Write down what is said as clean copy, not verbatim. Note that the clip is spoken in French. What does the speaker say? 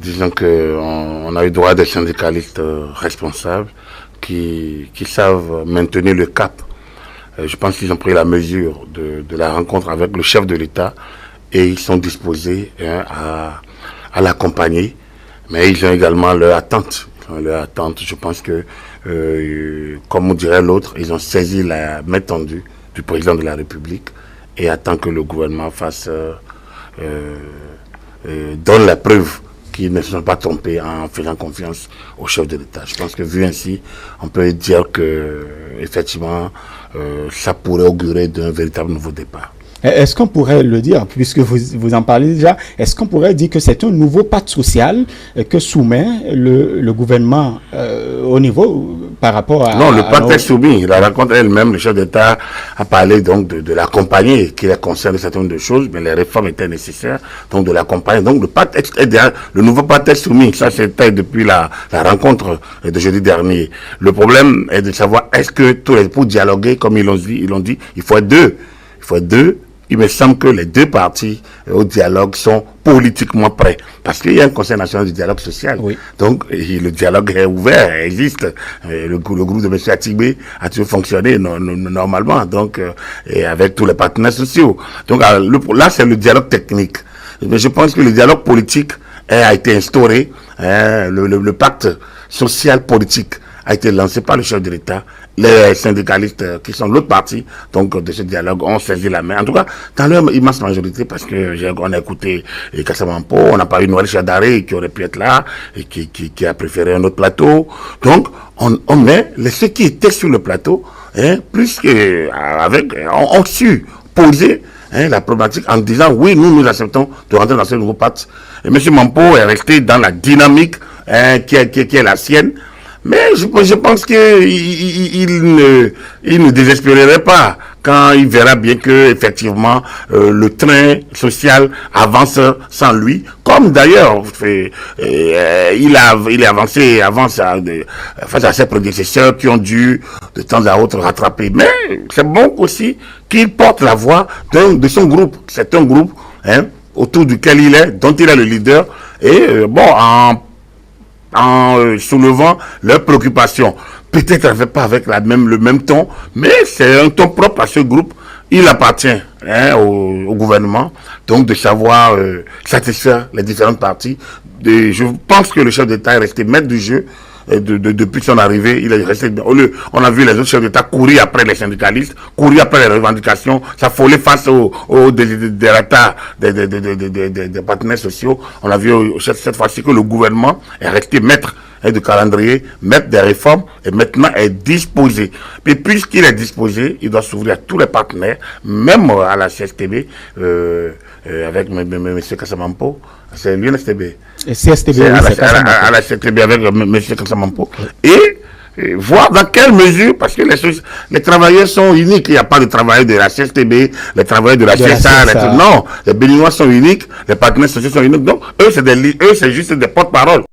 disons qu'on a eu droit à des syndicalistes responsables qui savent maintenir le cap. Je pense qu'ils ont pris la mesure de la rencontre avec le chef de l'État et ils sont disposés à l'accompagner. Mais ils ont également leur attente. Je pense que, comme on dirait l'autre, ils ont saisi la main tendue du président de la République et attendent que le gouvernement donne la preuve qu'ils ne se sont pas trompés en faisant confiance au chef de l'État. Je pense que vu ainsi, on peut dire que effectivement, ça pourrait augurer d'un véritable nouveau départ. Est-ce qu'on pourrait le dire, puisque vous en parlez déjà, est-ce qu'on pourrait dire que c'est un nouveau pacte social que soumet le gouvernement au niveau par rapport à... Non, le pacte est soumis. La rencontre elle-même, le chef d'État a parlé donc de l'accompagner, qui concerne certaines de choses, mais les réformes étaient nécessaires, donc de l'accompagner. Donc le pacte est derrière, le nouveau pacte est soumis. Ça, c'était depuis la rencontre de jeudi dernier. Le problème est de savoir, est-ce que pour dialoguer, comme ils l'ont dit, il faut être deux. Il faut être deux. Il me semble que les deux parties au dialogue sont politiquement prêts. Parce qu'il y a un conseil national du dialogue social. Oui. Donc, le dialogue est ouvert, existe. Le groupe de M. Atibé a toujours fonctionné normalement. Donc, et avec tous les partenaires sociaux. Donc, là, c'est le dialogue technique. Mais je pense que le dialogue politique a été instauré. Le pacte social politique a été lancé par le chef de l'État. Les syndicalistes qui sont l'autre partie donc de ce dialogue ont saisi la main. En tout cas, dans leur immense majorité, parce que on a écouté Kassamampo, on n'a pas eu Noël Chadaré qui aurait pu être là et qui a préféré un autre plateau. Donc, on met ceux qui étaient sur le plateau, plus que ont su poser la problématique en disant oui, nous acceptons de rentrer dans ce nouveau pacte. Et M. Mampo est resté dans la dynamique qui est la sienne. Mais je pense qu'il ne désespérerait pas quand il verra bien que effectivement le train social avance sans lui, comme d'ailleurs il est avancé face à ses prédécesseurs qui ont dû de temps à autre rattraper. Mais c'est bon aussi qu'il porte la voix de son groupe. C'est un groupe autour duquel dont il est le leader, et en soulevant leurs préoccupations. Peut-être pas avec le même ton, mais c'est un ton propre à ce groupe. Il appartient au gouvernement, donc de savoir satisfaire les différentes parties. Je pense que le chef d'État est resté maître du jeu. Depuis son arrivée, il est resté. On a vu les autres chefs d'État courir après les syndicalistes, courir après les revendications, s'affoler face aux délata des partenaires sociaux. On a vu cette fois-ci que le gouvernement est resté maître de calendrier, maître des réformes, et maintenant est disposé. Et puisqu'il est disposé, il doit s'ouvrir à tous les partenaires, même à la CSTB, avec M. Kassamampo. C'est l'UNSTB. CSTB, à la CSTB avec M. Kassamampo. Et voir dans quelle mesure, parce que les travailleurs sont uniques. Il n'y a pas de travailleurs de la CSTB, les travailleurs de la CSA. Non, les Béninois sont uniques, les partenaires sociaux sont uniques. Donc, eux, c'est juste des porte-parole.